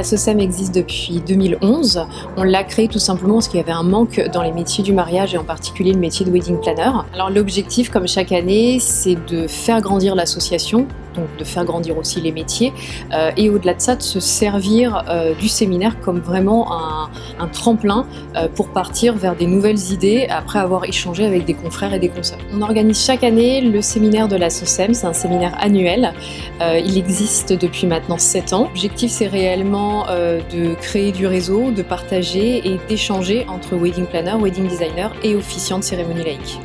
SOCEM existe depuis 2011. On l'a créé tout simplement parce qu'il y avait un manque dans les métiers du mariage et en particulier le métier de wedding planner. Alors l'objectif, comme chaque année, c'est de faire grandir l'association, donc de faire grandir aussi les métiers et au-delà de ça, de se servir du séminaire comme vraiment un tremplin pour partir vers des nouvelles idées après avoir échangé avec des confrères et des consoeurs. On organise chaque année le séminaire de la SOCEM, c'est un séminaire annuel. Il existe depuis maintenant 7 ans. L'objectif, c'est réellement de créer du réseau, de partager et d'échanger entre wedding planner, wedding designer et officiant de cérémonie laïque.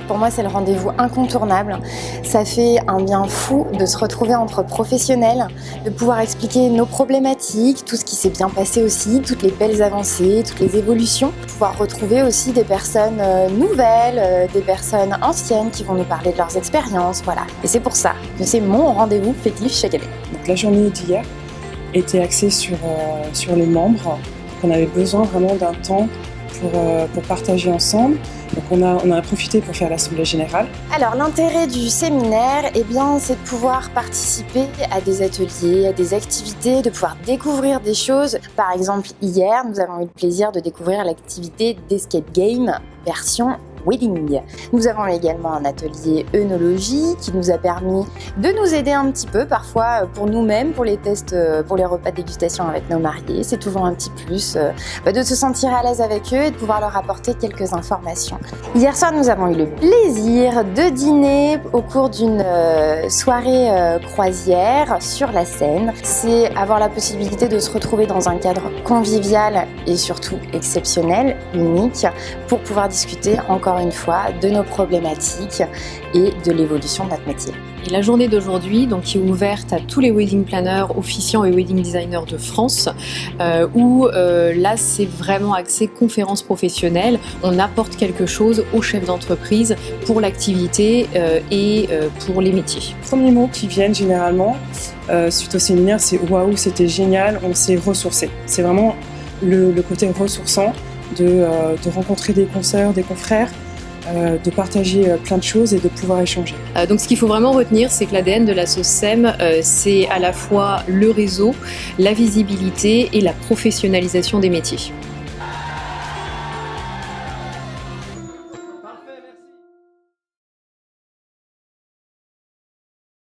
Pour moi, c'est le rendez-vous incontournable. Ça fait un bien fou de se retrouver entre professionnels, de pouvoir expliquer nos problématiques, tout ce qui s'est bien passé aussi, toutes les belles avancées, toutes les évolutions. Pouvoir retrouver aussi des personnes nouvelles, des personnes anciennes qui vont nous parler de leurs expériences, voilà. Et c'est pour ça que c'est mon rendez-vous fétiche chaque année. Donc, la journée d'hier était axée sur les membres. On avait besoin vraiment d'un temps pour partager ensemble. Donc on en a profité pour faire l'assemblée générale. Alors l'intérêt du séminaire, c'est de pouvoir participer à des ateliers, à des activités, de pouvoir découvrir des choses. Par exemple, hier, nous avons eu le plaisir de découvrir l'activité d'escape game version wedding. Nous avons également un atelier œnologie qui nous a permis de nous aider un petit peu, parfois pour nous-mêmes, pour les tests, pour les repas de dégustation avec nos mariés. C'est toujours un petit plus de se sentir à l'aise avec eux et de pouvoir leur apporter quelques informations. Hier soir, nous avons eu le plaisir de dîner au cours d'une soirée croisière sur la Seine. C'est avoir la possibilité de se retrouver dans un cadre convivial et surtout exceptionnel, unique, pour pouvoir discuter encore une fois de nos problématiques et de l'évolution de notre métier. Et la journée d'aujourd'hui, qui est ouverte à tous les wedding planners, officiants et wedding designers de France, où là c'est vraiment axé conférence professionnelle. On apporte quelque chose aux chefs d'entreprise pour l'activité et pour les métiers. Les premiers mots qui viennent généralement suite au séminaire, c'est waouh, c'était génial, on s'est ressourcé. C'est vraiment le côté ressourçant de rencontrer des consoeurs, des confrères, de partager plein de choses et de pouvoir échanger. Donc ce qu'il faut vraiment retenir, c'est que l'ADN de la SOCEM, c'est à la fois le réseau, la visibilité et la professionnalisation des métiers.